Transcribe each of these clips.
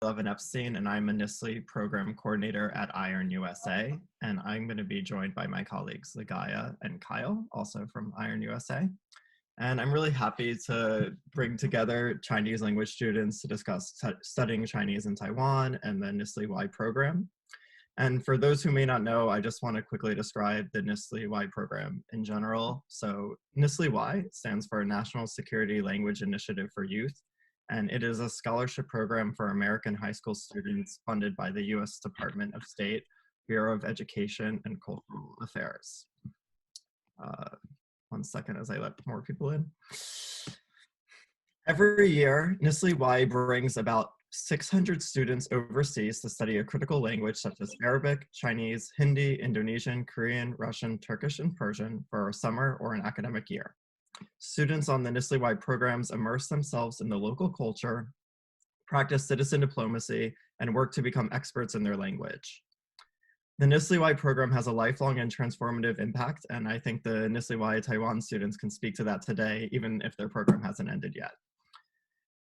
Evan Epstein, and I'm a NSLI program coordinator at Iron USA. And I'm going to be joined by my colleagues, Ligaya and Kyle, also from Iron USA. And I'm really happy to bring together Chinese language students to discuss studying Chinese in Taiwan and the NSLI-Y program. And for those who may not know, I just want to quickly describe the NSLI-Y program in general. So NSLI-Y stands for National Security Language Initiative for Youth, and it is a scholarship program for American high school students funded by the US Department of State, Bureau of Education and Cultural Affairs. One second as I let more people in. Every year, NSLI-Y brings about 600 students overseas to study a critical language such as Arabic, Chinese, Hindi, Indonesian, Korean, Russian, Turkish, and Persian for a summer or an academic year. Students on the NSLI-Y programs immerse themselves in the local culture, practice citizen diplomacy, and work to become experts in their language. The NSLI-Y program has a lifelong and transformative impact, and I think the NSLI-Y Taiwan students can speak to that today, even if their program hasn't ended yet.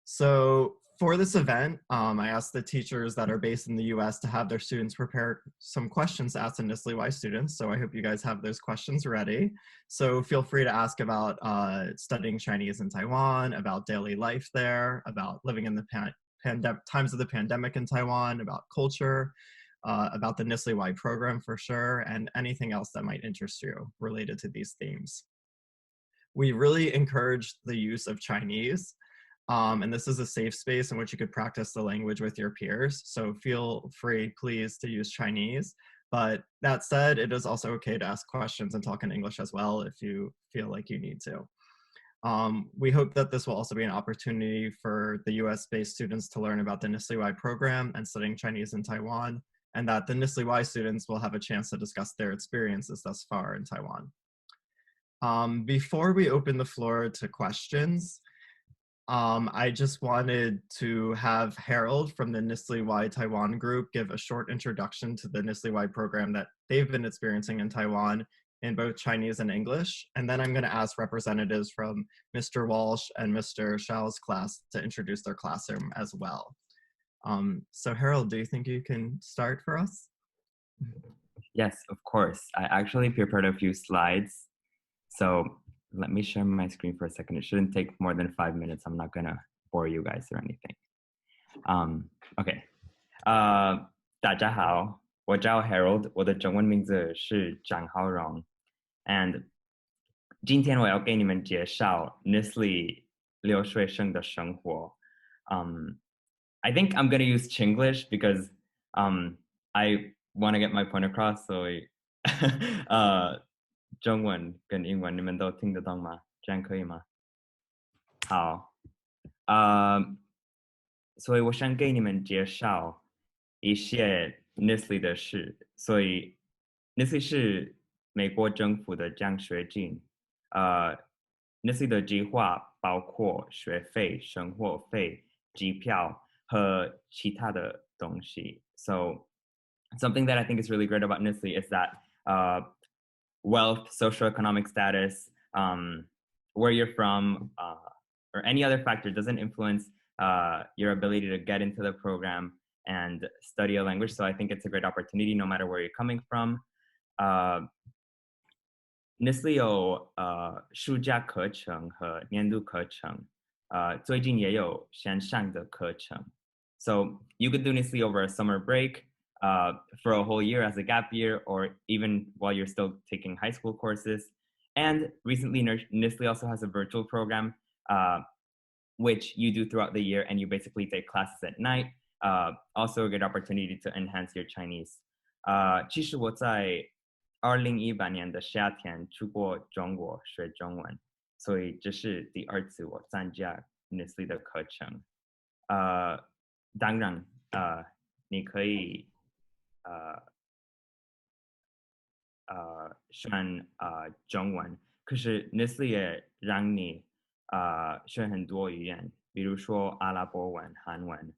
So for this event, I asked the teachers that are based in the US to have their students prepare some questions to ask the NSLI-Y students. So I hope you guys have those questions ready. So feel free to ask about studying Chinese in Taiwan, about daily life there, about living in the times of the pandemic in Taiwan, about culture, about the NSLI-Y program for sure, and anything else that might interest you related to these themes. We really encourage the use of Chinese. And this is a safe space in which you could practice the language with your peers. So feel free, please, to use Chinese. But that said, it is also okay to ask questions and talk in English as well if you feel like you need to. We hope that this will also be an opportunity for the US-based students to learn about the NSLI-Y program and studying Chinese in Taiwan, and that the NSLI-Y students will have a chance to discuss their experiences thus far in Taiwan. Before we open the floor to questions, I just wanted to have Harold from the NSLI-Y Taiwan group give a short introduction to the NSLI-Y program that they've been experiencing in Taiwan in both Chinese and English. And then I'm going to ask representatives from Mr. Walsh and Mr. Shao's class to introduce their classroom as well. So Harold, do you think you can start for us? Yes, of course. I actually prepared a few slides. So let me share my screen for a second. It shouldn't take more than 5 minutes. I'm not gonna bore you guys or anything. OK， 大家好，我叫 Harold， 我的中文名字是张浩荣 ，and 今天我要给你们介绍 NSLI 留学生的生活。I think I'm gonna use Chinglish because I want to get my point across. So 中文跟英文你们都听得懂吗？这样可以吗？好，所以我想给你们介绍一些 NSLI 的事。所以 NSLI 是美国政府的奖学金。NSLI 的计划包括学费、生活费、机票和其他的东西。So something that I think is really great about NSLI is that wealth, socioeconomic status, where you're from, or any other factor doesn't influence your ability to get into the program and study a language. So I think it's a great opportunity no matter where you're coming from. NSLI 有暑假课程和年度课程，最近也有线上的课程。So you could do NSLI over a summer break, for a whole year as a gap year, or even while you're still taking high school courses. And recently, NSLI also has a virtual program, which you do throughout the year, and you basically take classes at night. Also a good opportunity to enhance your Chinese. 其实我在2018年的夏天出过中国学中文，所以这是第二次我参加 NSLI 的课程。当然，你可以选中文，可是 NSLI 也让你学很多语言，比如说阿拉伯文、韩文，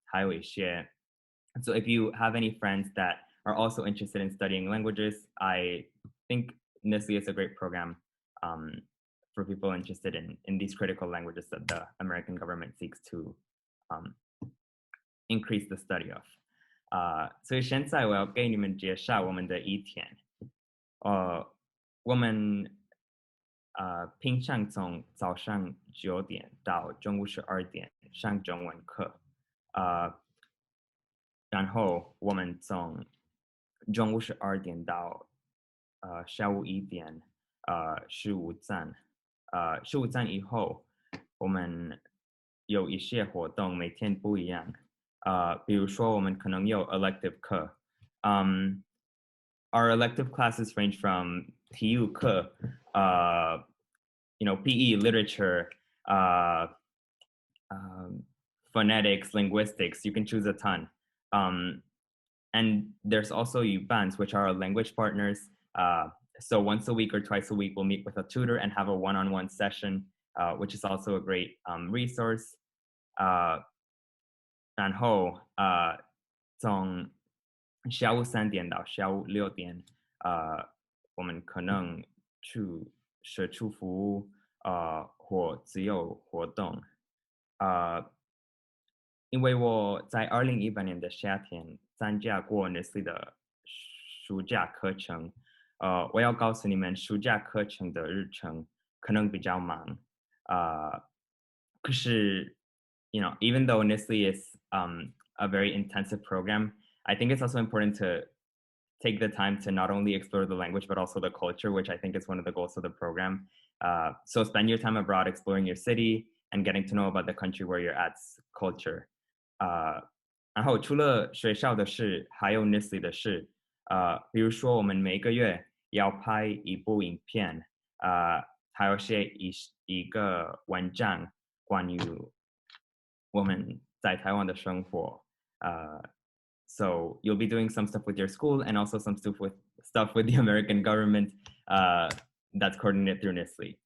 还有一些。So if you have any friends that are also interested in studying languages, I think NSLI is a great program for people interested in these critical languages that the American government seeks to increase the study of. 所以现在我要给你们介绍我们的一天。我们平常从早上9点到中午12点上中文课，然后我们从中午12点到下午1点吃午餐，吃午餐以后我们有一些活动，每天不一样，比如说我们可能有 elective 课，our elective classes range from 体育课PE, literature, phonetics, linguistics, you can choose a ton. And there's also UBANs, which are our language partners. So once a week or twice a week, we'll meet with a tutor and have a one-on-one session, which is also a great resource. 然后从下午3点到下午6点，我们可能去社区服务或自由活动。因为我在2018年的夏天参加过NSLI的暑假课程，我要告诉你们，暑假课程的日程可能比较忙，可是even though NSLI is a very intensive program, I think it's also important to take the time to not only explore the language, but also the culture, which I think is one of the goals of the program. So spend your time abroad exploring your city and getting to know about the country where you're at's culture. 然后除了学校的事，还有 NSLI 的事，比如说我们每个月要拍一部影片，还有写一个文章关于我们在台湾的生活。So you'll be doing some stuff with your school and also some stuff with the American government that's coordinated through NSLI.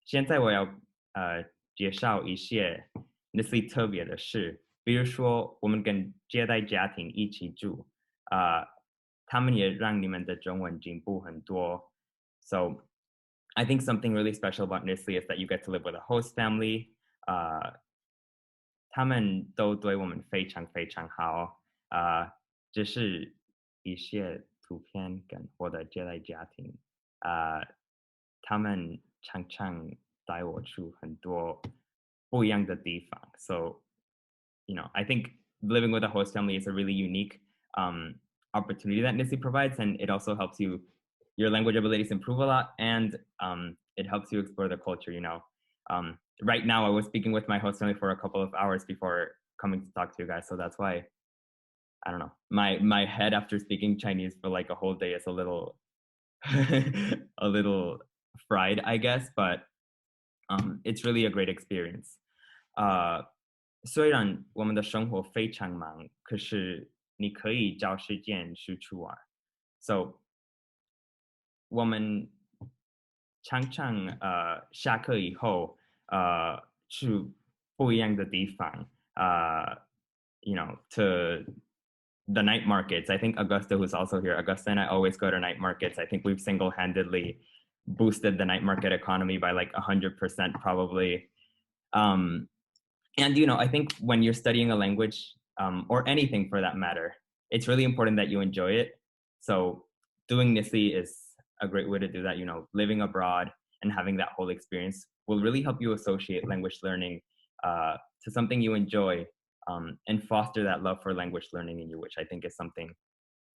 现在我要介绍一些 NSLI 特别的事，比如说我们跟接待家庭一起住，他们也让你们的中文进步很多。So I think something really special about NSLI is that you get to live with a host family. 他们都对我们非常非常好，这是一些图片跟我的接待家庭，他们常常带我去很多不一样的地方。So, I think living with a host family is a really unique opportunity that NSLI provides, and it also helps your language abilities improve a lot, and it helps you explore the culture. Right now I was speaking with my host family for a couple of hours before coming to talk to you guys, so that's why I don't know, my head after speaking Chinese for like a whole day is a little a little fried, I guess, but it's really a great experience. 虽然我们的生活非常忙，可是你可以找时间去玩。So 我们常常下课以后去不一样的地方to the night markets. I think Augusta, who's also here, Augusta and I always go to night markets. I think we've single-handedly boosted the night market economy by like 100% probably. And I think when you're studying a language or anything for that matter, it's really important that you enjoy it. So doing NSLI is a great way to do that. Living abroad and having that whole experience will really help you associate language learning to something you enjoy and foster that love for language learning in you, which I think is something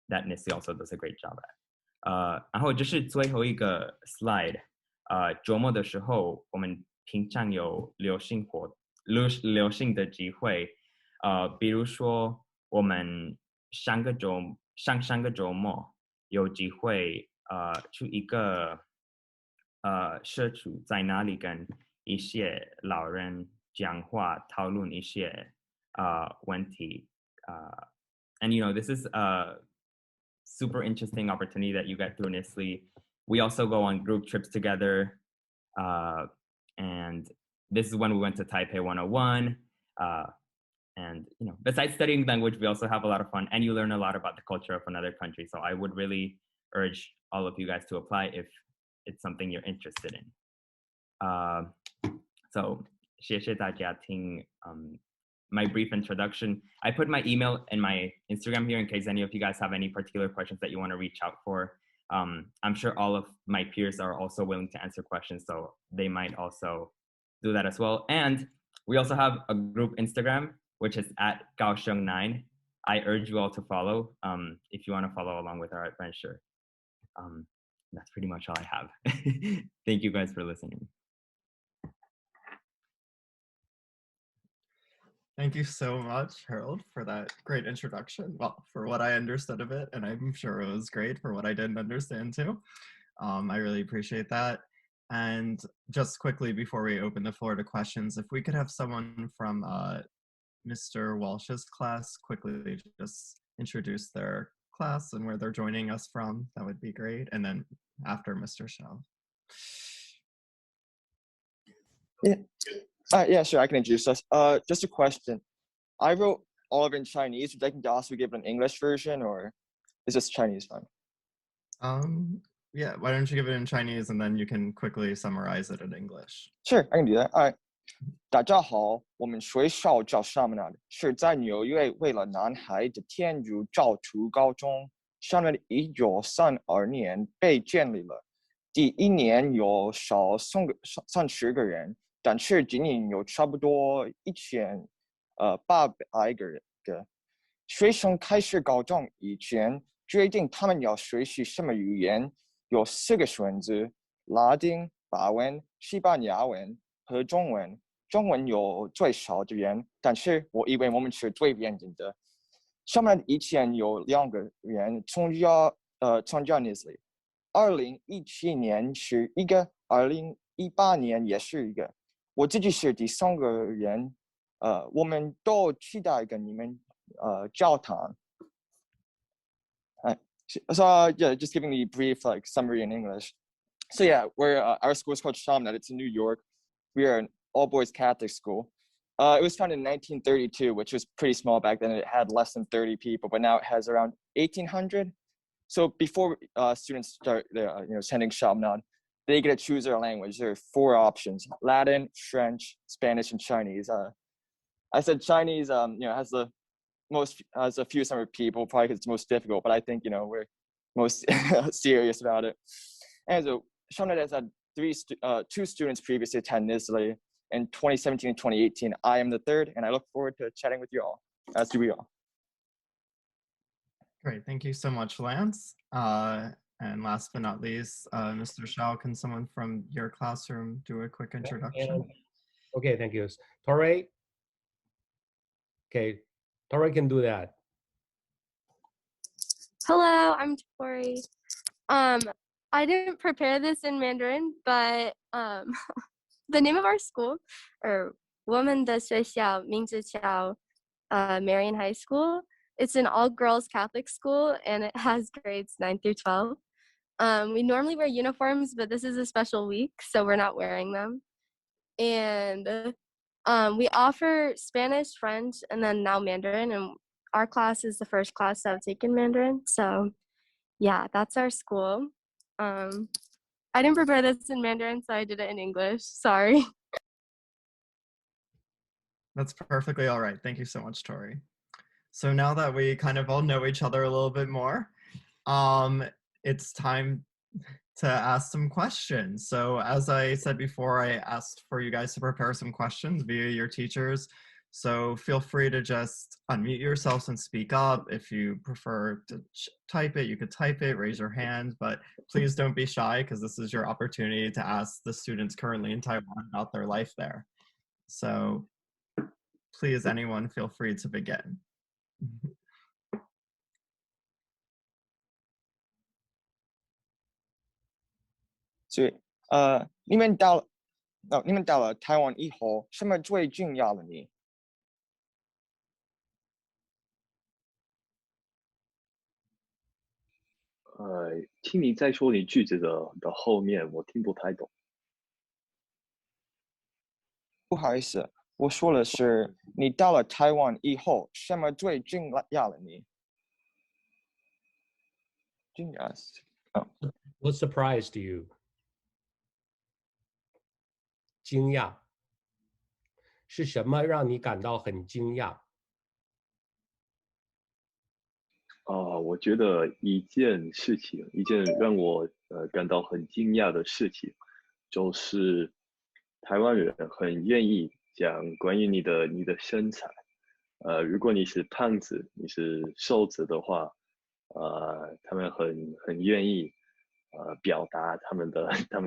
that NSLI also does a great job at. 然后这是最后一个 slide。周末的时候，我们平常有流行的机会，比如说我们上个周末有机会去一个社区，在那里跟一些老人讲话，讨论一些问题。And this is a super interesting opportunity that you get through NSLI. We also go on group trips together, and this is when we went to Taipei 101. And besides studying language, we also have a lot of fun, and you learn a lot about the culture of another country. So I would really urge all of you guys to apply if it's something you're interested in. So 谢谢大家听 my brief introduction. I put my email and my Instagram here in case any of you guys have any particular questions that you want to reach out for. I'm sure all of my peers are also willing to answer questions, so they might also do that as well. And we also have a group Instagram, which is at Kaohsiung9. I urge you all to follow if you want to follow along with our adventure. That's pretty much all I have. Thank you guys for listening. Thank you so much, Harold, for that great introduction. Well, for what I understood of it, and I'm sure it was great for what I didn't understand too. I really appreciate that. And just quickly before we open the floor to questions, if we could have someone from Mr. Walsh's class quickly just introduce their class and where they're joining us from, that would be great. And then after Mr. Shao. Yeah, sure, I can introduce us. Just a question. I wrote all of it in Chinese. Would I can also give an English version, or is this Chinese fine? Yeah, why don't you give it in Chinese and then you can quickly summarize it in English. Sure, I can do that. All right. 大家好，我们学校叫 Chaminade， 是在纽约为了男孩的天主教徒高中。Chaminade 1932年被建立了，第一年有少30个人，但是今年有差不多1800个人。学生开始高中以前，决定他们要学习什么语言，有4个选择：拉丁、法文、西班牙文和中文。中文有最少的人，但是我以为我们是最严谨的。上面以前有2个人参加NSLI-Y ，2017年是一个，2018年也是一个。我自己是第3个人，我们都期待跟你们交谈。So yeah, just giving the brief summary in English. So yeah, our school is called Chaminade. It's in New York. We are an all-boys Catholic school. It was founded in 1932, which was pretty small back then. It had less than 30 people, but now it has around 1,800. So before students start attending Chaminade, they get to choose their language. There are 4 options: Latin, French, Spanish, and Chinese. I said Chinese, has a few summer people, probably because it's most difficult, but I think, we're most serious about it. And so Chaminade has had 2 students previously attend NSLI in 2017 and 2018. I am the 3rd, and I look forward to chatting with you all, as do we all. Great, thank you so much, Lance. And last but not least, Mr. Shao, can someone from your classroom do a quick introduction? Okay, thank you. Torrey? Okay, Torrey can do that. Hello, I'm Tori. I didn't prepare this in Mandarin, but the name of our school, or 我们的学校名字叫 Marian High School. It's an all-girls Catholic school, and it has grades 9 through 12. We normally wear uniforms, but this is a special week, so we're not wearing them. And we offer Spanish, French, and then now Mandarin, and our class is the first class that I've taken Mandarin. So yeah, that's our school. I didn't prepare this in Mandarin, so I did it in English. Sorry. That's perfectly all right. Thank you so much, Tori. So now that we kind of all know each other a little bit more, it's time to ask some questions. So as I said before, I asked for you guys to prepare some questions via your teachers. So feel free to just unmute yourselves and speak up. If you prefer to type it, you could type it, raise your hand, but please don't be shy because this is your opportunity to ask the students currently in Taiwan about their life there. So please, anyone, feel free to begin. So, 你们到了台湾以后，什么最重要的你？听你再说你句子的后面，我听不太懂。不好意思，我说的是你到了台湾以后，什么最重要的你？重要。What surprised you? 惊讶。是什么让你感到很惊讶？我觉得一件事情，一件让我感到很惊讶的事情，就是台湾人很愿意讲关于你的身材。如果你是胖子，你是瘦子的话，他们很愿意表达他们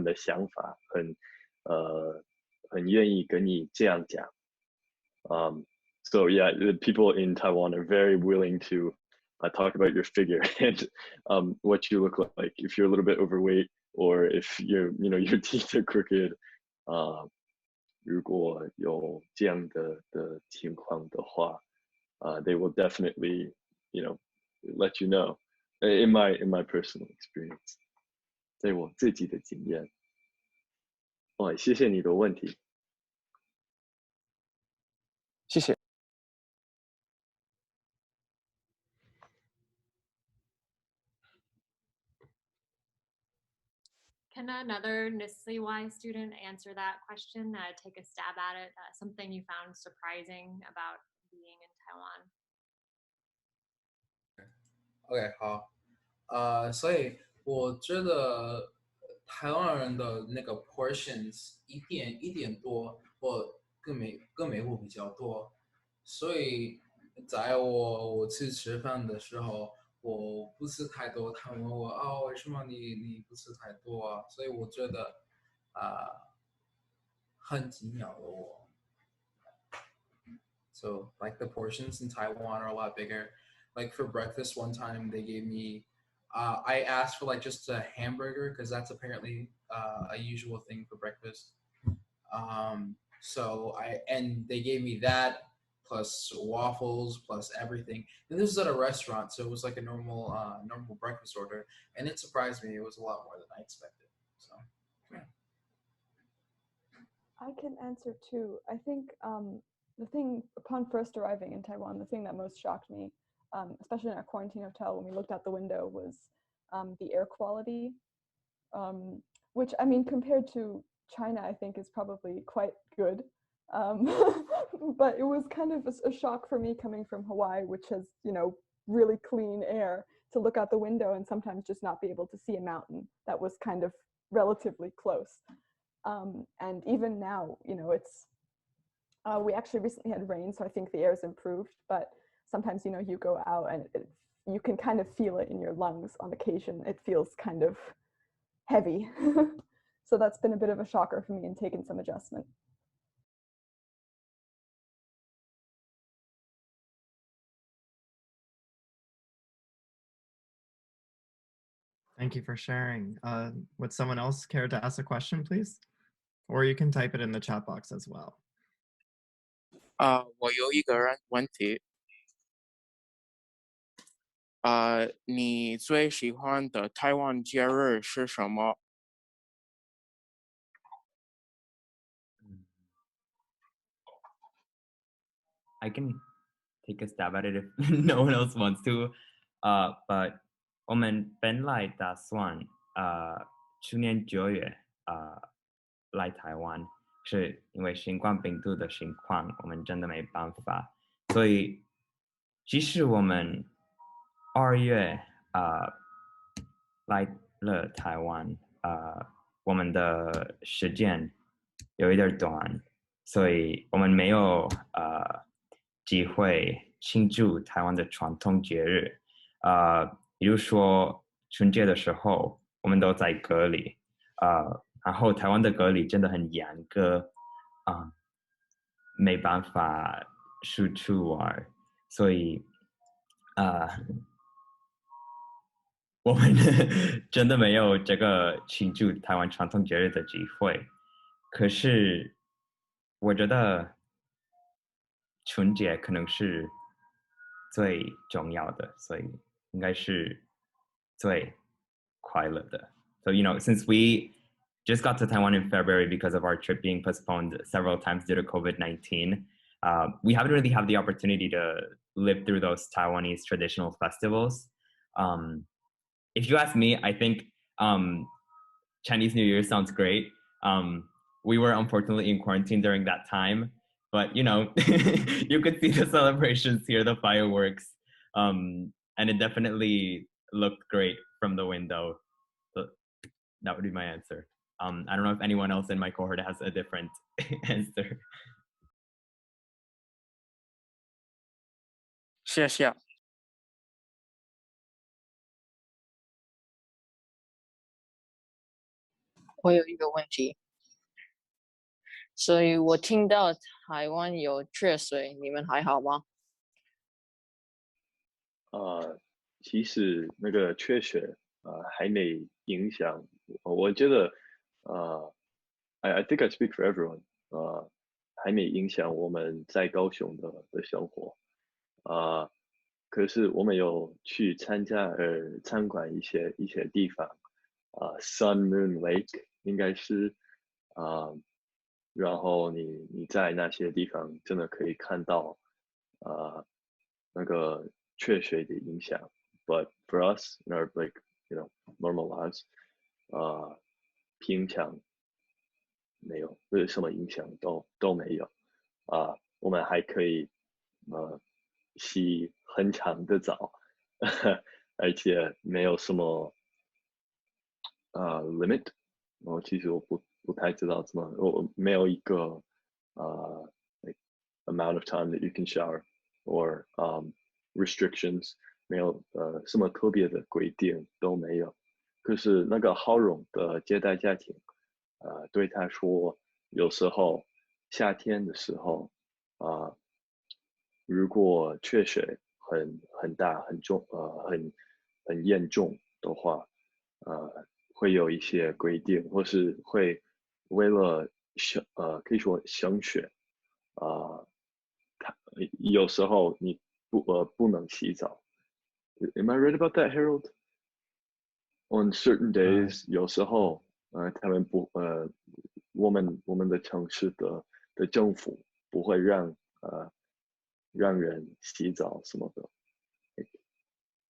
的想法，很愿意跟你这样讲。So yeah, the people in Taiwan are very willing to talk about your figure and what you look like. If you're a little bit overweight, or if your teeth are crooked, 如果有这样的情况的话，they will definitely let you know. In my personal experience，在我自己的经验。谢谢你的问题。谢谢。Can another NSLI-Y student answer that question? Take a stab at it. Something you found surprising about being in Taiwan? OK， 好，所以我觉得台湾人的那个 portions 一点多，或更美户比较多，所以在我去吃饭的时候，我不吃太多，他们问我为什么你不吃太多啊？所以我觉得很惊讶了我。So like the portions in Taiwan are a lot bigger. Like for breakfast one time they gave me I asked for like just a hamburger because that's apparently a usual thing for breakfast. And they gave me that plus waffles plus everything. And this is at a restaurant, so it was like a normal breakfast order, and it surprised me. It was a lot more than I expected. So yeah. I can answer too. I think the thing upon first arriving in Taiwan, the thing that most shocked me, especially in our quarantine hotel when we looked out the window, was the air quality, which I mean compared to China, I think is probably quite good. But it was kind of a shock for me coming from Hawaii, which has really clean air, to look out the window and sometimes just not be able to see a mountain that was kind of relatively close. And even now, it's we actually recently had rain, so I think the air's improved, but sometimes you go out and you can kind of feel it in your lungs on occasion. It feels kind of heavy. So that's been a bit of a shocker for me and taken some adjustment. Thank you for sharing. Would someone else care to ask a question, please? Or you can type it in the chat box as well. 我有一个问题，你最喜欢的台湾节日是什么？ I can take a stab at it if no one else wants to. But 我们本来打算去年9月来台湾，是因为新冠病毒的情况，我们真的没办法。所以即使我们2月来了台湾，我们的时间有一点短，所以我们没有机会庆祝台湾的传统节日。比如说春节的时候，我们都在隔离，然后台湾的隔离真的很严格，没办法出去玩，所以我们真的没有这个庆祝台湾传统节日的机会。可是我觉得春节可能是最重要的，所以应该是最快乐的。So, since we just got to Taiwan in February because of our trip being postponed several times due to COVID-19, we haven't really had the opportunity to live through those Taiwanese traditional festivals. If you ask me, I think Chinese New Year sounds great. We were unfortunately in quarantine during that time, but you know, you could see the celebrations here, the fireworks, and it definitely looked great from the window. So that would be my answer. I don't know if anyone else in my cohort has a different answer. 谢谢。我有一个问题，所以我听到台湾有缺水，你们还好吗？其实那个缺水还没影响，我觉得I think I speak for everyone，还没影响我们在高雄的生活，可是我们有去参观一些地方，Sun Moon Lake 应该是，然后你在那些地方真的可以看到，那个缺水的影响。But for us, in our like normal lives, 平常没有，什么影响都没有。我们还可以洗很长的澡，而且没有什么limit。其实我不太知道怎么，我没有一个like amount of time that you can shower or restrictions，没有什么特别的规定都没有。可是那个豪荣的接待家庭，对他说，有时候夏天的时候，如果缺水很大、很重、很严重的话，会有一些规定，或是会为了可以说省水，有时候你不能洗澡。Am I right about that, Harold? On certain days，有时候他们我们的城市的政府不会让人洗澡什么的。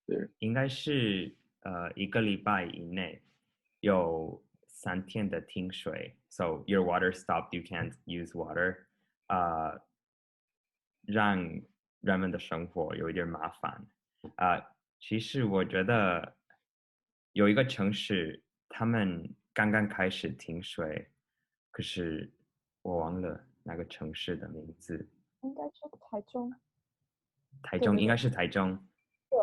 对，应该是1个礼拜以内有3天的停水 ，so your water stopped, you can't use water，让人们的生活有一点麻烦。其实我觉得有一个城市，他们刚刚开始停水，可是我忘了那个城市的名字。应该是台中。台中应该是台中。对。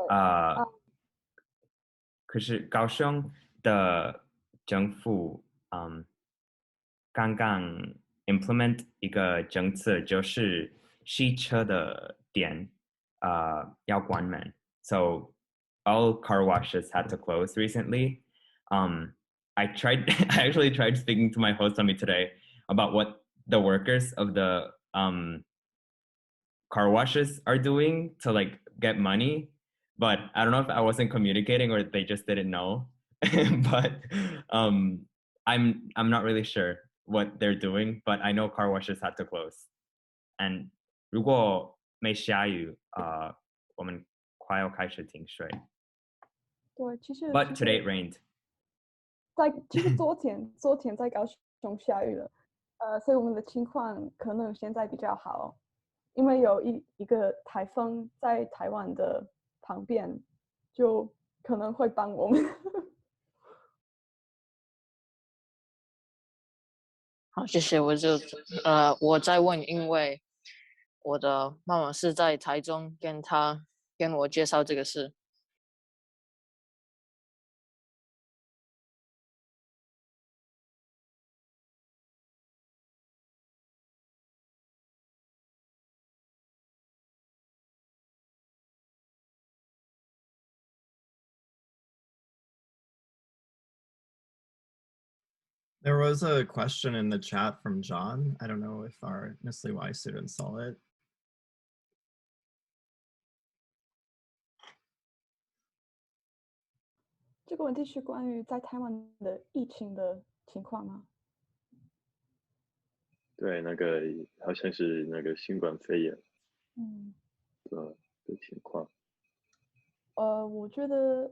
可是高雄的政府刚刚 implement 一个政策，就是汽车的店要关门。So all car washes had to close recently. I actually tried speaking to my host on me today about what the workers of the car washes are doing to like get money, but I don't know if I wasn't communicating or they just didn't know. But I'm not really sure what they're doing, but I know car washes had to close. And 如果没下雨，我们快要开始停水。对，其实 But today it rained. 其实昨天在高雄下雨了，所以我们的情况可能现在比较好，因为有一个台风在台湾的旁边，就可能会帮我们。好，谢谢。我再问，因为我的妈妈是在台中，跟我介绍这个事。There was a question in the chat from John. I don't know if our NSLI-Y students saw it. 这个问题是关于在台湾的疫情的情况吗？对，那个好像是那个新冠肺炎的情况。我觉得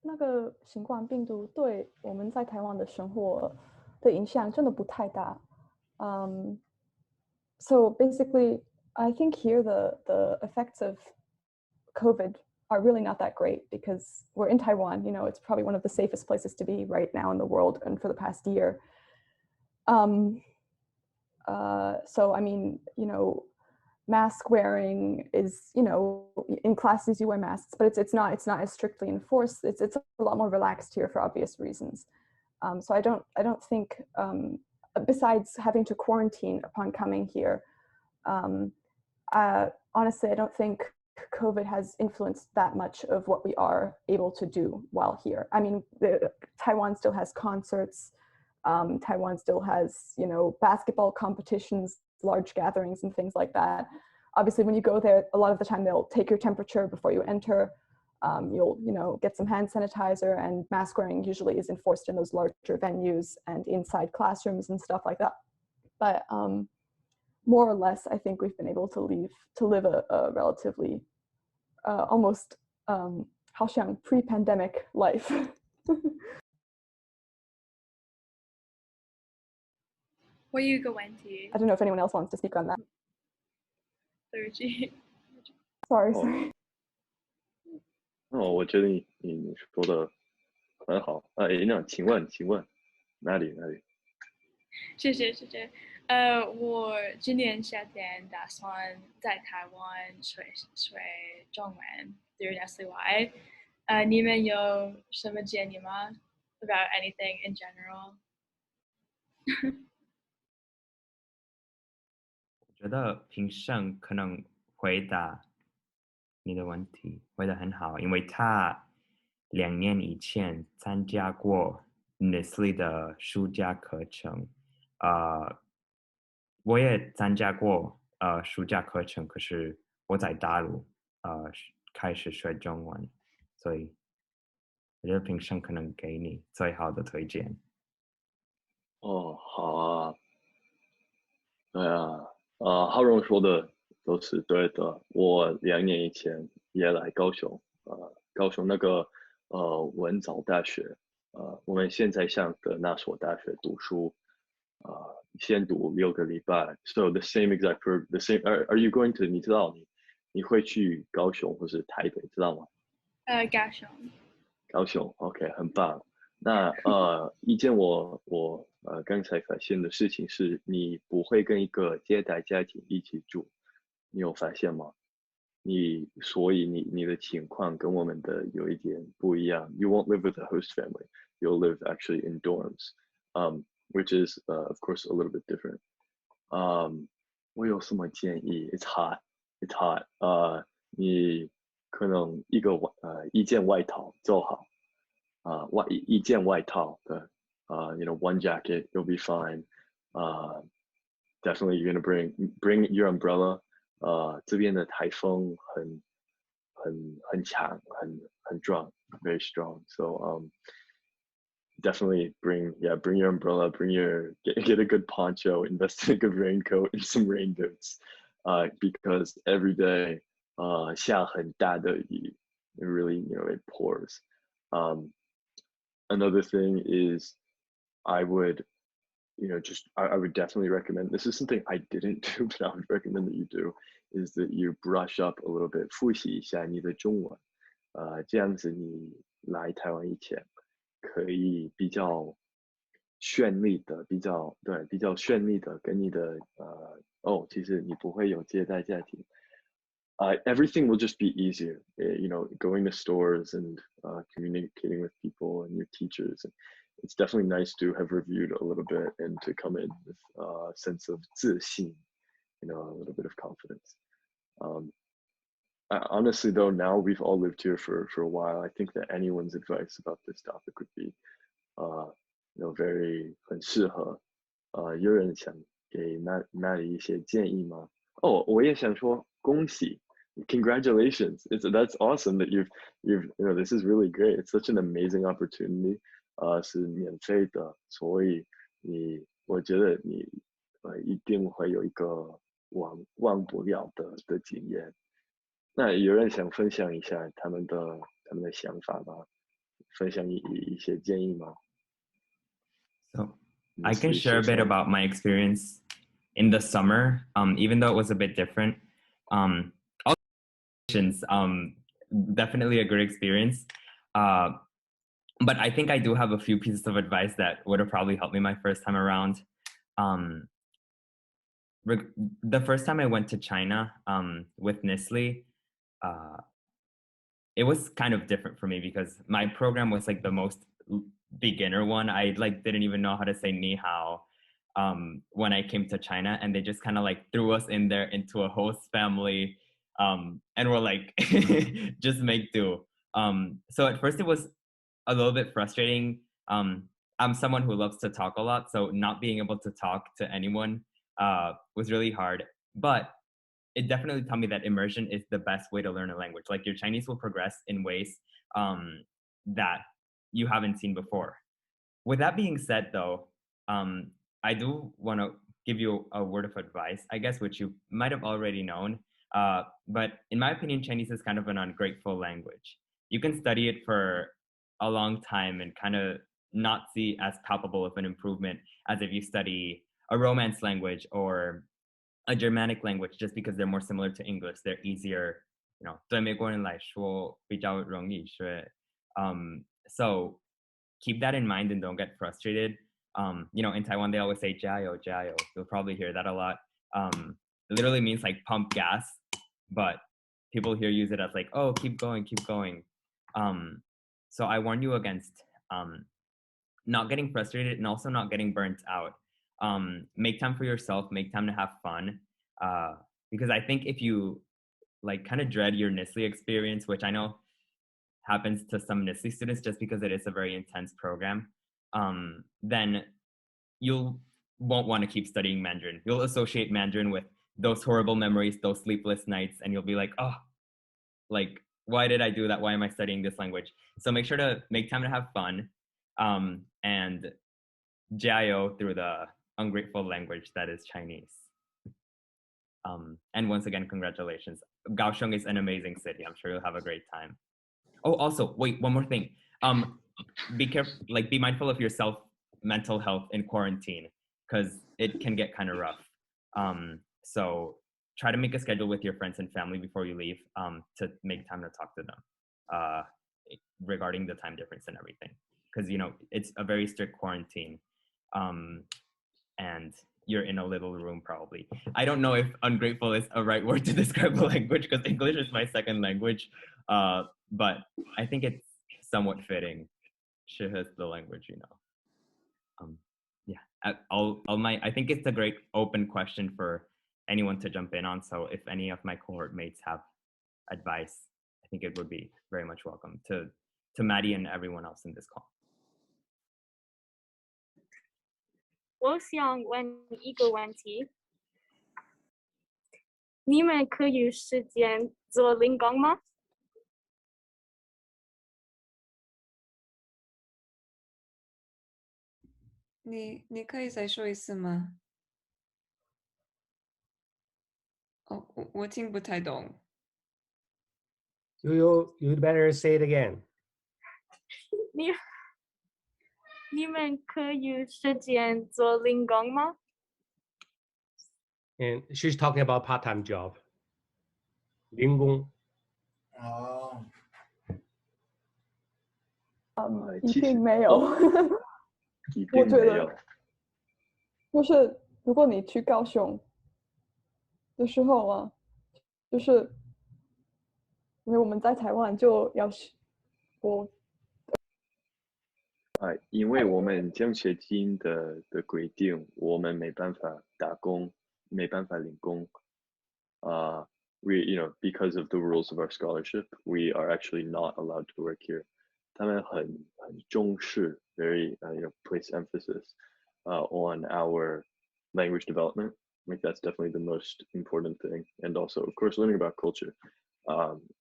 那个新冠病毒对我们在台湾的生活的影响真的不太大。so basically, I think here the effects of COVID are really not that great because we're in Taiwan. You know, it's probably one of the safest places to be right now in the world and for the past year. So I mean, you know, mask wearing is, you know, in classes you wear masks, but it's not as strictly enforced. It's a lot more relaxed here for obvious reasons. So I don't think, besides having to quarantine upon coming here, honestly, I don't think COVID has influenced that much of what we are able to do while here. I mean, Taiwan still has concerts. Taiwan still has, you know, basketball competitions, large gatherings and things like that. Obviously, when you go there, a lot of the time they'll take your temperature before you enter. You'll, you know, get some hand sanitizer, and mask wearing usually is enforced in those larger venues and inside classrooms and stuff like that. But more or less, I think we've been able to live a relatively almost 好像 pre-pandemic life. What you go into? I don't know if anyone else wants to speak on that. 对不起。Sorry. 我觉得你说的很好。那请问哪里？谢谢。我今年夏天打算在台湾学中文，through NSLI-Y。你们有什么建议吗 ？About anything in general？ 我觉得平胜可能回答你的问题回得很好，因为他2年以前参加过 NSLI 的暑假课程，我也参加过暑假课程，可是我在大陆开始学中文，所以我觉得平胜可能给你最好的推荐。好啊，对啊，浩荣说的都是对的。我2年以前也来高雄，高雄那个文藻大学，我们现在上的那所大学读书，先读6个礼拜。So the same exact program, the same. Are you going to？ 你知道你会去高雄或是台北，知道吗？高雄 ，OK， 很棒。那一件我刚才发现的事情是，你不会跟一个接待家庭一起住，你有发现吗？所以你的情况跟我们的有一点不一样。You won't live with a host family. You'll live actually in dorms, which is of course a little bit different. 我有什么建议 ？It's hot. It's hot. 你可能一件外套就好。一件外套的you know, one jacket, you'll be fine. Definitely you're gonna bring your umbrella. 这边的台风很强，很strong, very strong. So definitely bring your umbrella, get a good poncho, invest in a good raincoat and some rain boots. Because every day 下很大的雨, it really, you know, it pours. Another thing is I would, you know, I would definitely recommend, this is something I didn't do, but I would recommend that you do, is that you brush up a little bit, 复习一下你的中文，这样子你来台湾以前可以比较绚丽的跟你的其实你不会有接待家庭。Everything will just be easier, you know, going to stores and communicating with people and your teachers. It's definitely nice to have reviewed a little bit and to come in with a sense of 自信, you know, a little bit of confidence. Honestly, though, now we've all lived here for a while. I think that anyone's advice about this topic would be, you know, very 很适合。有人想给那里一些建议吗？我也想说恭喜。Congratulations! That's awesome that you've you know, this is really great. It's such an amazing opportunity. 是免费的，所以我觉得你一定会有一个忘不了的经验。那有人想分享一下他们的想法吗？分享一些建议吗？ So I can share a bit about my experience in the summer, even though it was a bit different. Definitely a great experience. But I think I do have a few pieces of advice that would have probably helped me my first time around. The first time I went to China with NSLI, it was kind of different for me because my program was like the most beginner one. I like didn't even know how to say ni hao when I came to China, and they just kind of like threw us in there into a host family, and we're like, just make do. So at first it was a little bit frustrating. I'm someone who loves to talk a lot, so not being able to talk to anyone was really hard. But it definitely taught me that immersion is the best way to learn a language. Like your Chinese will progress in ways that you haven't seen before. With that being said, though, I do want to give you a word of advice, I guess, which you might have already known. But in my opinion, Chinese is kind of an ungrateful language. You can study it for a long time and kind of not see as palpable of an improvement as if you study a Romance language or a Germanic language, just because they're more similar to English. They're easier, you know, 对美国人来说比较容易学. So keep that in mind and don't get frustrated. You know, in Taiwan, they always say 加油, 加油. You'll probably hear that a lot. It literally means like pump gas, but people here use it as like, oh, keep going, keep going. So I warn you against not getting frustrated and also not getting burnt out. Make time for yourself, make time to have fun. Because I think if you like kind of dread your NSLI experience, which I know happens to some NSLI students just because it is a very intense program, then you won't want to keep studying Mandarin. You'll associate Mandarin with those horrible memories, those sleepless nights, and you'll be like, oh, like, why did I do that? Why am I studying this language? So make sure to make time to have fun, and 加油 through the ungrateful language that is Chinese. And once again, congratulations. Kaohsiung is an amazing city. I'm sure you'll have a great time. Oh, also, wait, one more thing. Be careful, like be mindful of yourself, mental health in quarantine, because it can get kind of rough. So try to make a schedule with your friends and family before you leave, to make time to talk to them regarding the time difference and everything. Because, you know, it's a very strict quarantine. And you're in a little room probably. I don't know if ungrateful is a right word to describe the language because English is my second language, but I think it's somewhat fitting. 是 the language, you know. Yeah, I think it's a great open question for anyone to jump in on. So if any of my cohort mates have advice, I think it would be very much welcome to Maddie and everyone else in this call. 我想问一个问题，你们可以时间做零工吗？你可以再说一次吗？哦，我听不太懂。You better say it again. 你们可以时间做零工吗？ And she's talking about part-time job. 零工。哦。一定没有。一定没有。就是如果你去高雄的时候啊，就是因为我们在台湾就要因为我们奖学金的规定，我们没办法打工，没办法领工。Because of the rules of our scholarship, we are actually not allowed to work here. 他们很重视 very place emphasis on our language development. Like that's definitely the most important thing, and also of course learning about culture.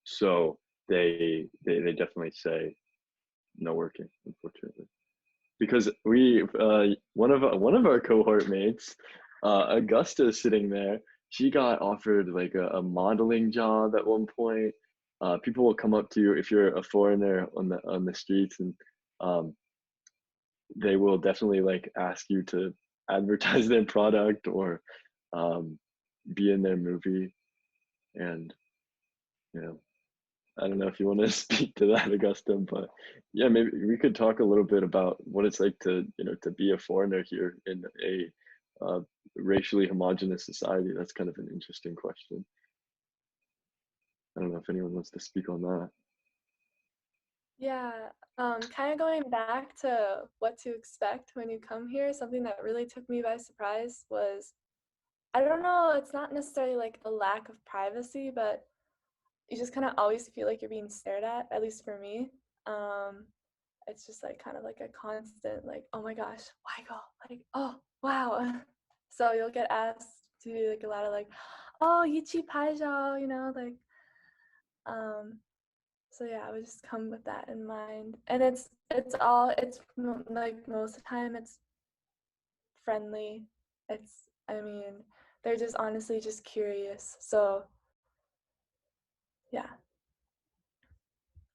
So they definitely say no working, unfortunately, because we one of our cohort mates, Augusta, is sitting there. She got offered like a modeling job at one point. People will come up to you if you're a foreigner on the streets, and they will definitely like ask you to advertise their product or be in their movie. And I don't know if you want to speak to that, Augusta, but yeah, maybe we could talk a little bit about what it's like to to be a foreigner here in a racially homogenous society. That's kind of an interesting question. I don't know if anyone wants to speak on that. Yeah, kind of going back to what to expect when you come here, something that really took me by surprise was, I don't know, it's not necessarily like a lack of privacy, but you just kind of always feel like you're being stared at least for me. It's just like kind of like a constant, like, oh my gosh, Weigel, like, oh, wow. So you'll get asked to do like a lot of like, oh, yichi paizhao, like, so yeah, I would just come with that in mind. And it's like most of the time it's friendly. I mean, they're just honestly just curious. So yeah.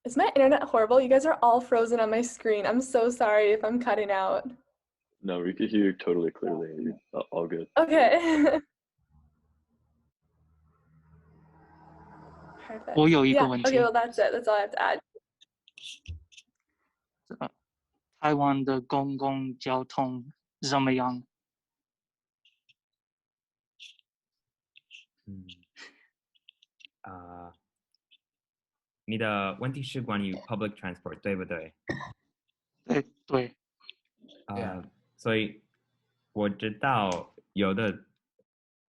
Is my internet horrible? You guys are all frozen on my screen. I'm so sorry if I'm cutting out. No, we could hear you totally clearly. All good. Okay. Perfect. 我有一个 Yeah. 问题 Okay. Well, that's it. That's all I have to add. 台湾的公共交通怎么样？你的问题是关于 public transport 对不对？对。所以我知道有的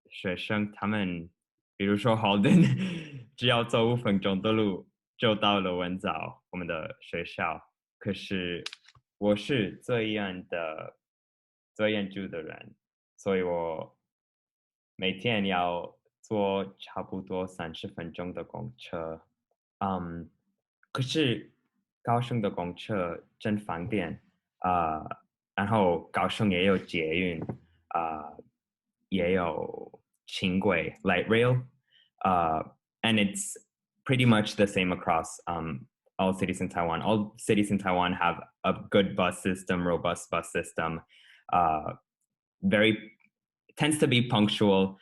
学生他们，比如说 Holden 只要走5分钟的路就到了文藻我们的学校。可是我是这样住的人，所以我每天要坐差不多30分钟的公车。可是高雄的公车真方便，然后高雄也有捷运，也有轻轨 light rail, and it's pretty much the same across all cities in Taiwan. All cities in Taiwan have a good bus system, robust bus system. Tends to be punctual.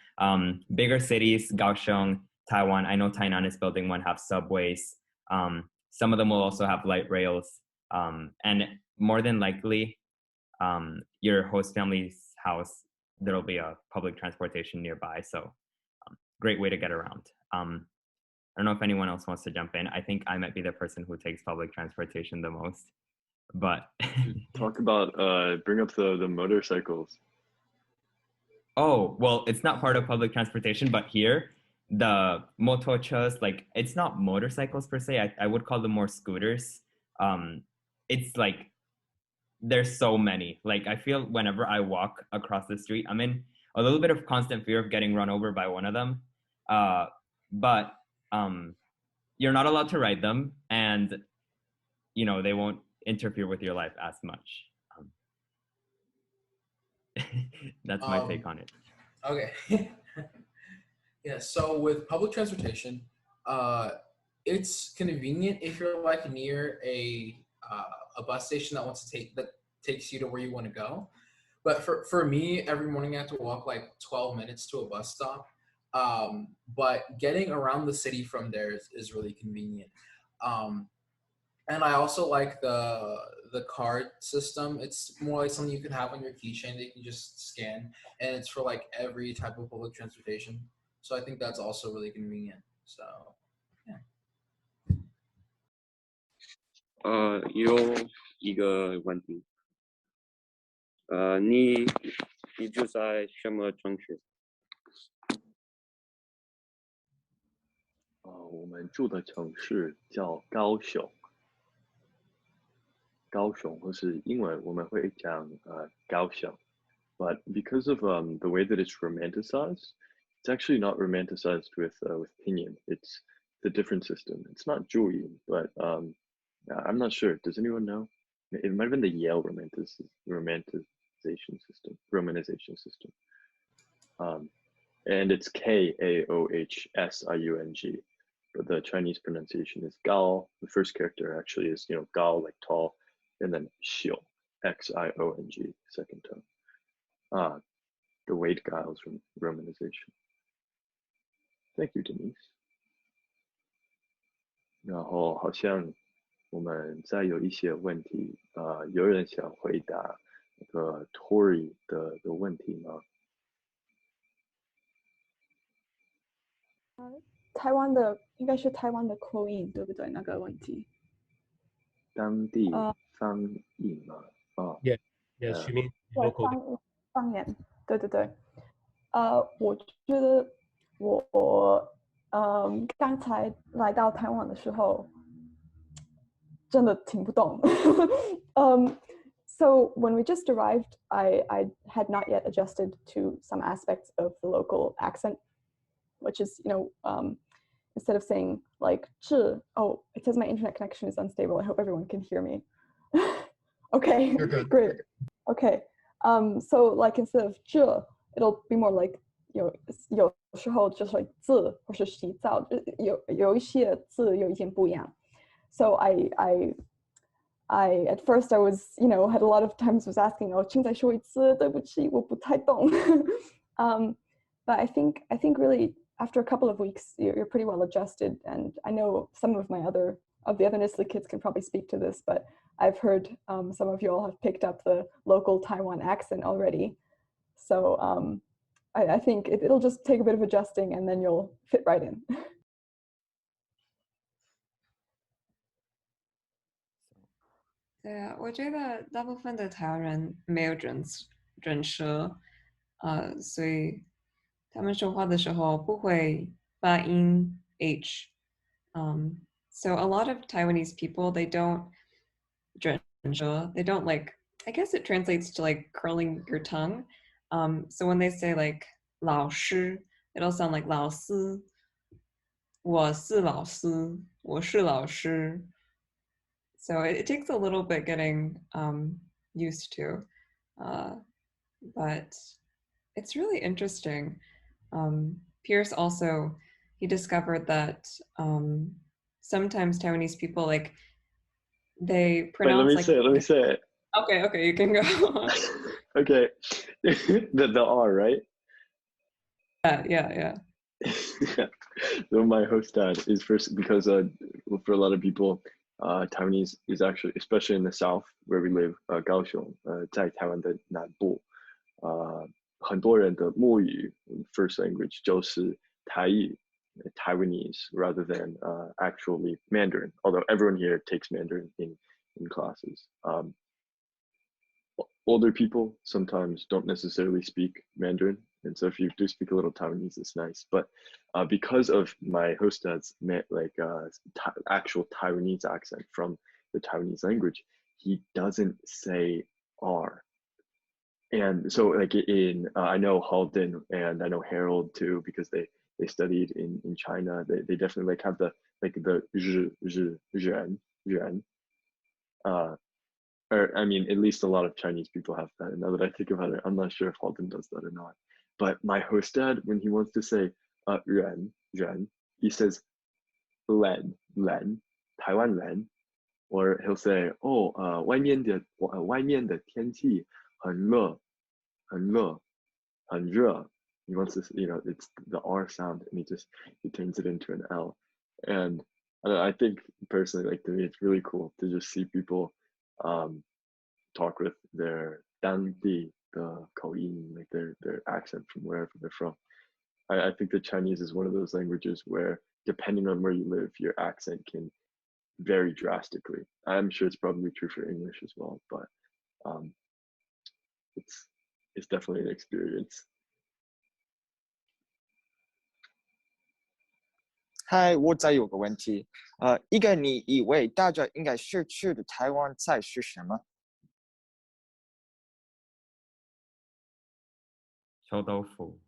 Bigger cities, Kaohsiung, Taiwan. I know Tainan is building one, have subways. Some of them will also have light rails. And more than likely, your host family's house, there'll be a public transportation nearby. So great way to get around. I don't know if anyone else wants to jump in. I think I might be the person who takes public transportation the most. But talk about bring up the motorcycles. Oh, well, it's not part of public transportation, but here the motochas, like it's not motorcycles per se. I would call them more scooters. It's like there's so many. Like I feel whenever I walk across the street, I'm in a little bit of constant fear of getting run over by one of them. But you're not allowed to ride them, and they won't interfere with your life as much. That's my take on it. Okay. Yeah, so with public transportation, it's convenient if you're like near a bus station that takes you to where you want to go. But for me, every morning I have to walk like 12 minutes to a bus stop. But getting around the city from there is really convenient. And I also like the card system. It's more like something you can have on your keychain that you can just scan, and it's for like every type of public transportation. So I think that's also really convenient. So yeah. 有一个问题，你住在什么城市？我们住的城市叫高雄。高雄，或是英文我们会讲高雄。But because of the way that it's romanticized, it's actually not romanticized with pinyin. It's a different system. It's not Juyin, but I'm not sure. Does anyone know? It might have been the Yale romanization system. And it's Kaohsiung, but the Chinese pronunciation is Gao. The first character actually is Gao, like tall, and then Xiong, Xiong, second tone. the Wade Giles romanization. Thank you, Denise. 然后好像我们再有一些问题，有人想回答那个 Tory 的问题吗？台湾的应该是台湾的口音，对不对？那个问题。当地方言吗？哦 Yeah, she means 对 local. 方言，对对对。我觉得我刚才来到台湾的时候，真的听不懂。So when we just arrived, I had not yet adjusted to some aspects of the local accent, which is, instead of saying like 智, oh, it says my internet connection is unstable. I hope everyone can hear me. Okay, You're good. Great. Okay, so like instead of 智, it'll be more like 有时候就是like 字或是洗澡，有一些字有一点不一样。So I at first I was had a lot of times was asking 请再说一次，对不起，我不太懂。But I think really after a couple of weeks you're pretty well adjusted, and I know some of the other NSLI kids can probably speak to this, but I've heard some of you all have picked up the local Taiwan accent already. So I think it'll just take a bit of adjusting, and then you'll fit right in. 对啊，我觉得大部分的台湾人没有准舌，所以他们说话的时候不会发音 h。So a lot of Taiwanese people, they don't 准舌, they don't like, I guess it translates to like curling your tongue. So when they say like 老师, it'll sound like 老师，我是老师，我是老师。So it takes a little bit getting used to, but it's really interesting. Pierce also, he discovered that sometimes Taiwanese people, like, they pronounce Wait, let me say it. Okay, you can go. Okay, the R, right? Yeah. So my host dad is first, because for a lot of people, Taiwanese is actually, especially in the south where we live, 高雄，在台湾的南部，很多人的母语 first language 就是台语 Taiwanese rather than actually Mandarin. Although everyone here takes Mandarin in classes. Older people sometimes don't necessarily speak Mandarin, and so if you do speak a little Taiwanese, it's nice. But because of my host dad's actual Taiwanese accent from the Taiwanese language, he doesn't say R. And so like in I know Halden and I know Harold too, because they studied in China. They definitely like have the yuan. Or I mean, at least a lot of Chinese people have that. And now that I think about it, I'm not sure if Halden does that or not. But my host dad, when he wants to say yuan, he says len, Taiwan len, or he'll say, 外面的天气很热。He wants this, it's the R sound, and he turns it into an L. And I think personally, like to me, it's really cool to just see people talk with their 当地的口音, like their accent from wherever they're from. I think that Chinese is one of those languages where, depending on where you live, your accent can vary drastically. I'm sure it's probably true for English as well, but it's definitely an experience. 嗨，我再有个问题，一个你以为大家应该是吃的台湾菜是什么？臭豆腐.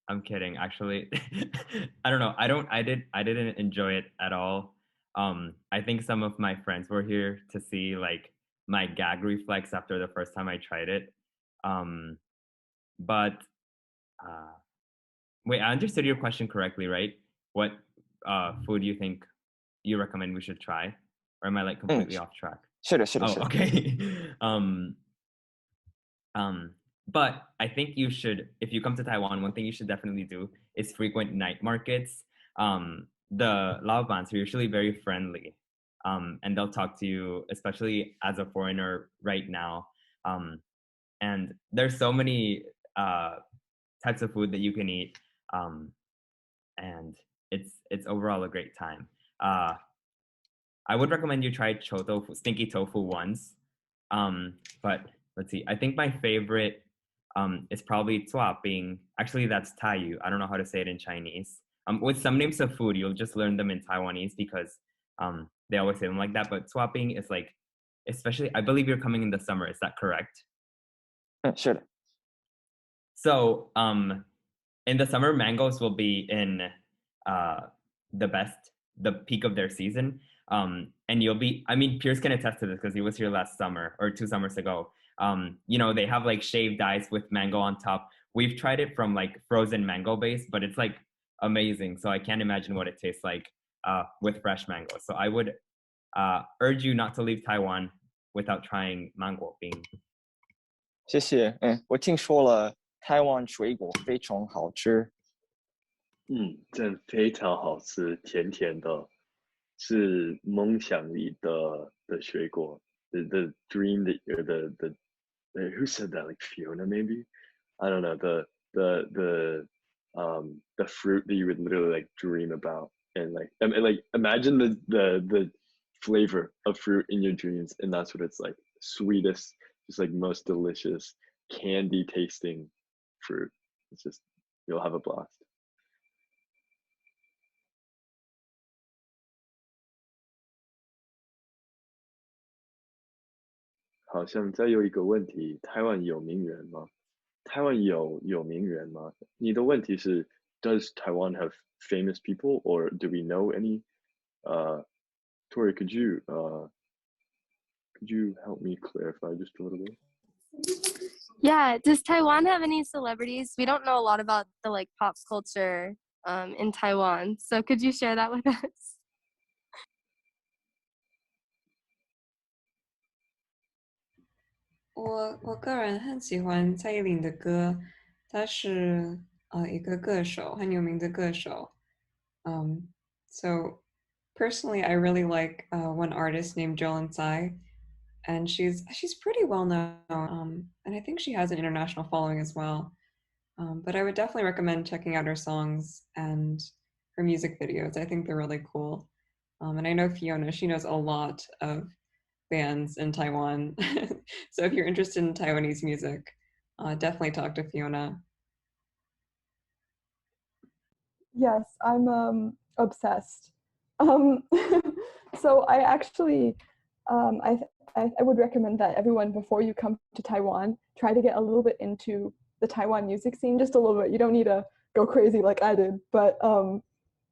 I'm kidding. Actually, I don't know. I didn't enjoy it at all. I think some of my friends were here to see like my gag reflex after the first time I tried it. But wait, I understood your question correctly, right? What food do you think you recommend we should try? Or am I like completely off track? 是的。Oh, okay. But I think you should, if you come to Taiwan, one thing you should definitely do is frequent night markets. The Laobans are usually very friendly, and they'll talk to you, especially as a foreigner right now. And there's so many types of food that you can eat, and it's overall a great time. I would recommend you try chou tofu, stinky tofu once. But let's see, I think my favorite is probably bing. Actually, that's Taiyu. I don't know how to say it in Chinese. With some names of food, you'll just learn them in Taiwanese because they always say them like that. But bing is like, especially, I believe you're coming in the summer. Is that correct? Sure. So in the summer, mangoes will be in the peak of their season. And you'll be, I mean, Pierce can attest to this because he was here last summer or 2 summers ago. You know, they have like shaved ice with mango on top. We've tried it from like frozen mango base, but it's like amazing. So I can't imagine what it tastes like with fresh mango. So I would urge you not to leave Taiwan without trying mango bean. 谢谢。我听说了台湾水果非常好吃。真的非常好吃，甜甜的，是梦想里的水果。The dream that you're the who said that, like Fiona maybe? I don't know, the fruit that you would literally like dream about, and like imagine the flavor of fruit in your dreams, and that's what it's like. Sweetest, just like most delicious candy tasting fruit. It's just, you'll have a blast. 好像再有一个问题，台湾有名人吗？台湾有名人吗？你的问题是 Does Taiwan have famous people, or do we know any? Tori, could you help me clarify just a little bit? Yeah, does Taiwan have any celebrities? We don't know a lot about the like pop culture in Taiwan. So could you share that with us? 我个人很喜欢蔡依林的歌，她是一个歌手，很有名的歌手。So personally, I really like one artist named Jolin Tsai, and she's pretty well known, and I think she has an international following as well. But I would definitely recommend checking out her songs and her music videos. I think they're really cool. And I know Fiona, she knows a lot of bands in Taiwan. So if you're interested in Taiwanese music, definitely talk to Fiona. Yes, I'm obsessed. So I actually, I would recommend that everyone, before you come to Taiwan, try to get a little bit into the Taiwan music scene, just a little bit. You don't need to go crazy like I did, but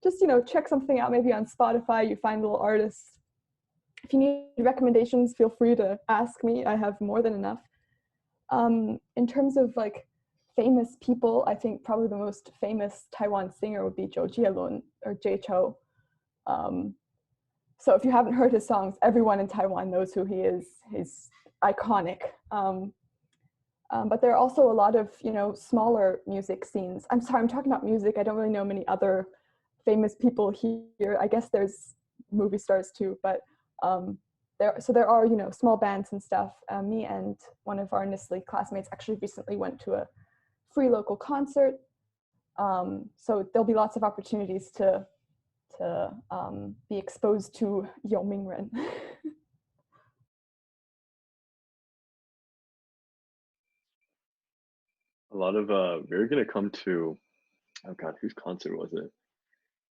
just, you know, check something out maybe on Spotify. You find little artists. If you need recommendations, feel free to ask me. I have more than enough. In terms of like famous people, I think probably the most famous Taiwan singer would be Zhou Jielun or Jay Chou. So if you haven't heard his songs, everyone in Taiwan knows who he is. He's iconic. But there are also a lot of, you know, smaller music scenes. I'm sorry, I'm talking about music. I don't really know many other famous people here. I guess there's movie stars too, but there are, you know, small bands and stuff. Me and one of our NSLI classmates actually recently went to a free local concert. So there'll be lots of opportunities to be exposed to Yo Mingren. A lot of we're gonna come to, oh god, whose concert was it?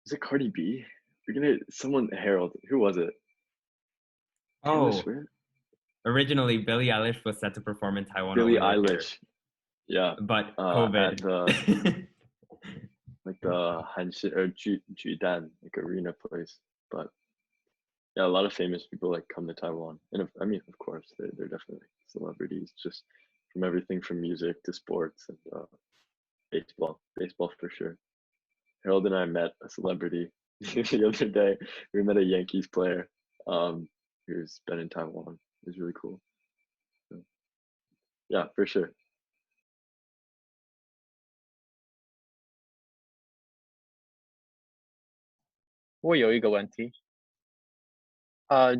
Was it Cardi B? We're gonna someone Harold. Who was it? Oh, originally Billie Eilish was set to perform in Taiwan. Billie Eilish, yeah, but COVID. At the like the Hanshi or Judan, like arena place. But yeah, a lot of famous people like come to Taiwan, and I mean, of course, they're definitely celebrities, just from everything from music to sports and baseball for sure. Harold and I met a celebrity the other day. We met a Yankees player who's been in Taiwan. It was really cool. So, Yeah, for sure. 我有一个问题，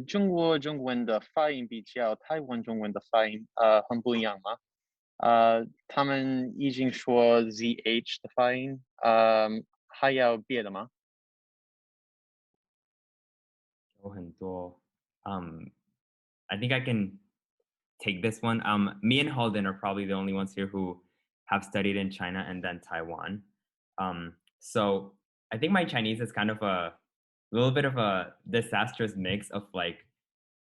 中国中文的发音比较台湾中文的发音很不一样吗？他们已经说 ZH 的发音，还有别的吗？有很多 I think I can take this one. Me and Halden are probably the only ones here who have studied in China and then Taiwan. So I think my Chinese is kind of a little bit of a disastrous mix of like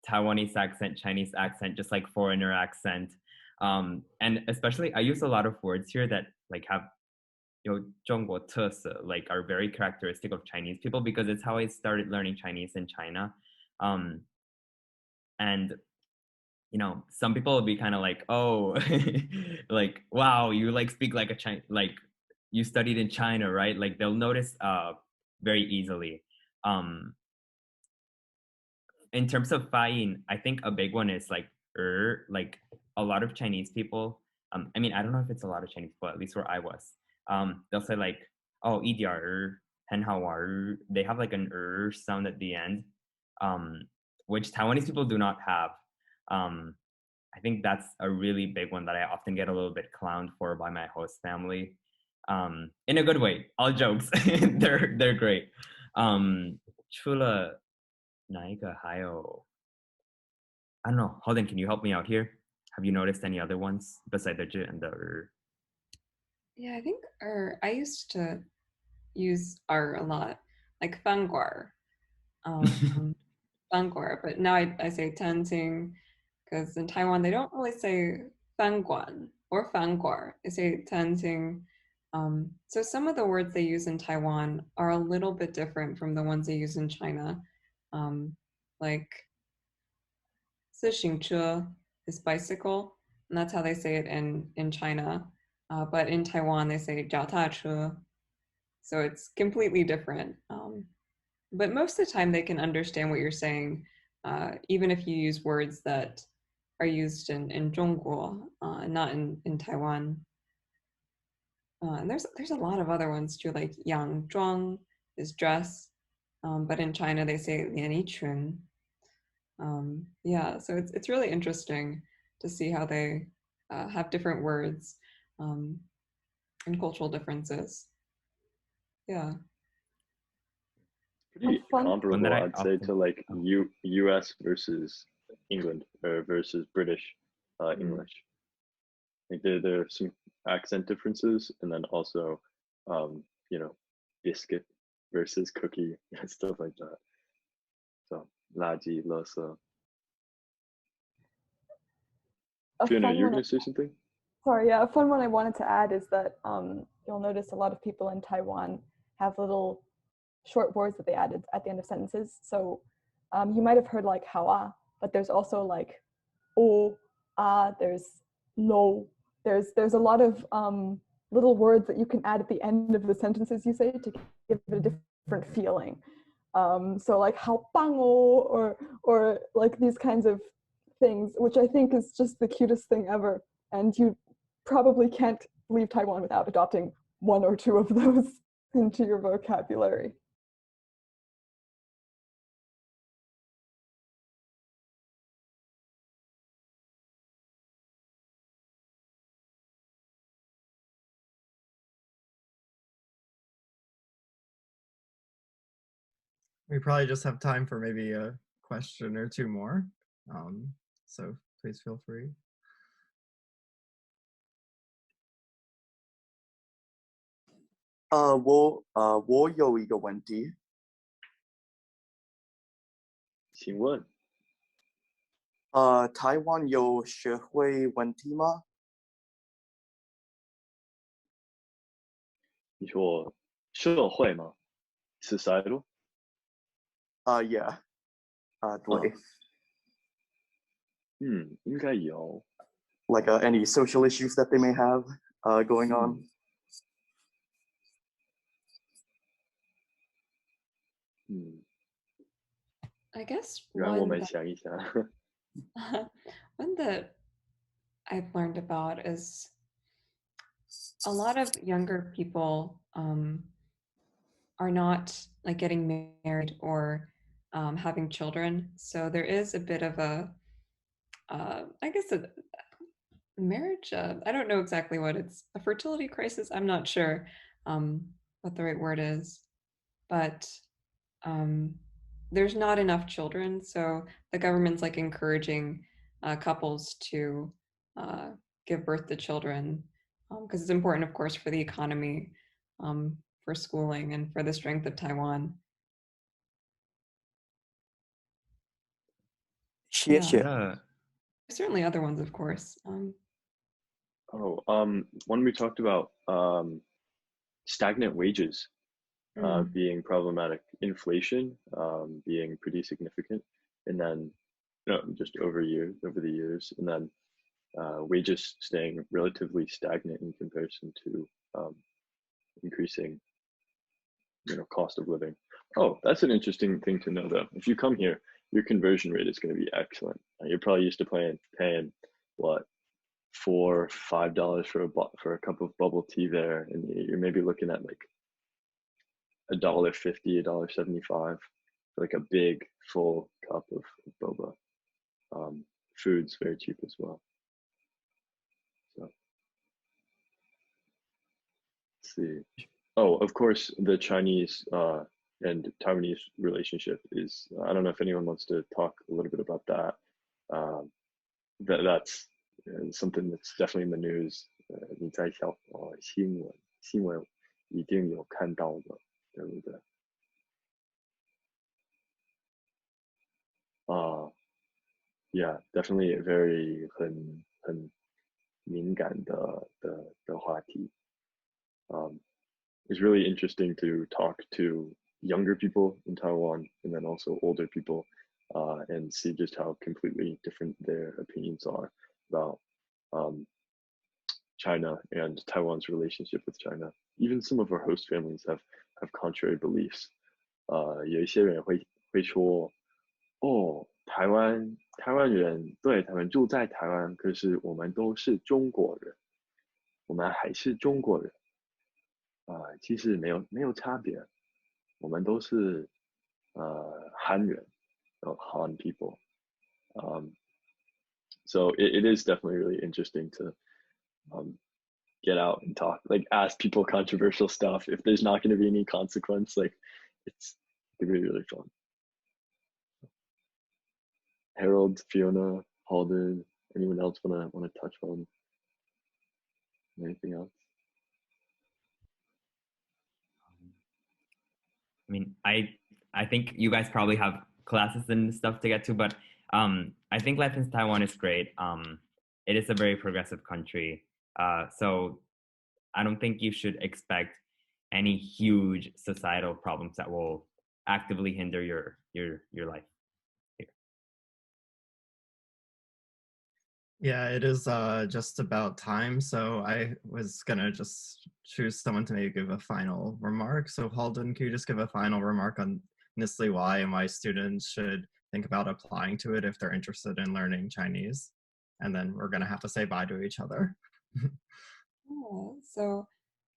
Taiwanese accent, Chinese accent, just like foreigner accent. And especially I use a lot of words here that like have 中国特色, like are very characteristic of Chinese people because it's how I started learning Chinese in China. And some people will be kind of like, oh, like, wow, you like speak like a Chinese, like you studied in China, right? Like they'll notice very easily. In terms of fayin, I think a big one is like a lot of Chinese people. I mean, I don't know if it's a lot of Chinese people, at least where I was. They'll say like, oh, 一点儿很好玩儿. They have like an sound at the end, which Taiwanese people do not have. I think that's a really big one that I often get a little bit clowned for by my host family. In a good way, all jokes. they're great. 除了哪一个还有 I don't know. Holden, can you help me out here? Have you noticed any other ones besides the j and the Yeah, I think I used to use R a lot, like fanguar. Fanguar, but now I say tanting because in Taiwan they don't really say fanguan or fanguar. They say tanting. So some of the words they use in Taiwan are a little bit different from the ones they use in China. Like 自行车 is bicycle, and that's how they say it in China. But in Taiwan they say 脚踏车. So it's completely different. But most of the time they can understand what you're saying, even if you use words that are used in Zhongguo, not in Taiwan. And there's a lot of other ones too, like yang zhuang is dress, but in China they say lian yi chun. Yeah, so it's really interesting to see how they have different words and cultural differences. Yeah. Pretty comparable, I'd say, to like US versus England or versus British English. Like there are some accent differences, and then also, biscuit versus cookie and stuff like that. So, 垃圾, 垃圾. Fiona, you were going to say something? Sorry, yeah, a fun one I wanted to add is that you'll notice a lot of people in Taiwan have little short words that they added at the end of sentences. So you might have heard like hawa, but there's also like o, there's lo. There's a lot of little words that you can add at the end of the sentences you say to give it a different feeling. So like 好棒哦, or like these kinds of things, which I think is just the cutest thing ever. And you probably can't leave Taiwan without adopting one or two of those into your vocabulary. We probably just have time for maybe a question or two more. So please feel free. 我有一个问题，请问，台湾有社会问题吗？你说社会吗 ？Societal？ Yeah，对。应该有。Like any social issues that they may have going on. I guess 让我们想一想。one that I've learned about is a lot of younger people are not like getting married or having children. So there is a bit of a, I guess, a marriage. I don't know exactly what it's a fertility crisis. I'm not sure what the right word is, but there's not enough children. So the government's like encouraging couples to give birth to children because it's important, of course, for the economy, for schooling, and for the strength of Taiwan. 谢谢。 Yeah. Certainly other ones, of course. When we talked about stagnant wages being problematic, inflation being pretty significant, and then just over the years, and then wages staying relatively stagnant in comparison to increasing cost of living. Oh, that's an interesting thing to know though. If you come here, your conversion rate is going to be excellent. You're probably used to paying what, $4-5 for a cup of bubble tea there, and you're maybe looking at like $1.50, $1.75 for like a big full cup of boba. Food's very cheap as well. So let's see. Oh, of course, the Chinese and Taiwanese relationship is, I don't know if anyone wants to talk a little bit about that. That's something that's definitely in the news. 你在新闻一定有看到的，对不对？ Yeah, definitely a very 很敏感的话题。It's really interesting to talk to younger people in Taiwan and then also older people and see just how completely different their opinions are about China and Taiwan's relationship with China. Even some of our host families have contrary beliefs. 有一些人会说，哦，台湾人，对，他们住在台湾，可是我们都是中国人，我们还是中国人。其实没有差别，我们都是汉人，Han people. So it is definitely really interesting to get out and talk, like ask people controversial stuff. If there's not going to be any consequence, like it could be really fun. Harold, Fiona, Halden, anyone else want to touch on anything else? I mean, I think you guys probably have classes and stuff to get to, but I think life in Taiwan is great. It is a very progressive country, so I don't think you should expect any huge societal problems that will actively hinder your life here. Yeah, it is just about time. So I was gonna just choose someone to maybe give a final remark. So Halden, can you just give a final remark on NSLI-Y and why students should think about applying to it if they're interested in learning Chinese? And then we're gonna have to say bye to each other. So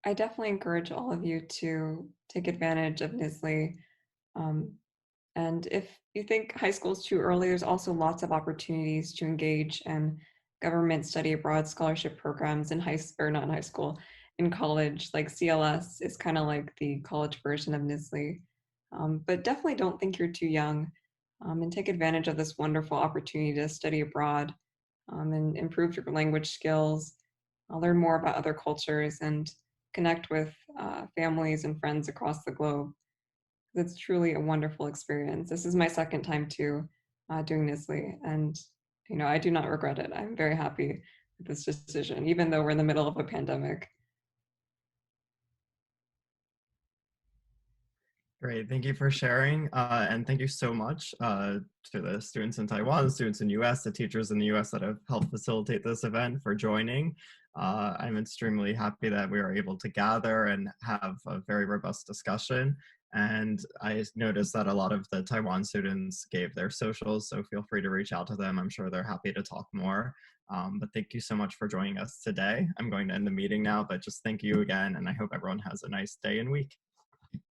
I definitely encourage all of you to take advantage of NSLI. And if you think high school is too early, there's also lots of opportunities to engage in government study abroad scholarship programs in in college. Like CLS is kind of like the college version of NSLI. But definitely don't think you're too young and take advantage of this wonderful opportunity to study abroad and improve your language skills, learn more about other cultures, and connect with families and friends across the globe. It's truly a wonderful experience. This is my second time too doing NSLI, and I do not regret it. I'm very happy with this decision, even though we're in the middle of a pandemic. Great, thank you for sharing, and thank you so much to the students in Taiwan, the students in US, the teachers in the US that have helped facilitate this event for joining. I'm extremely happy that we were able to gather and have a very robust discussion. And I noticed that a lot of the Taiwan students gave their socials, so feel free to reach out to them. I'm sure they're happy to talk more. But thank you so much for joining us today. I'm going to end the meeting now, but just thank you again, and I hope everyone has a nice day and week.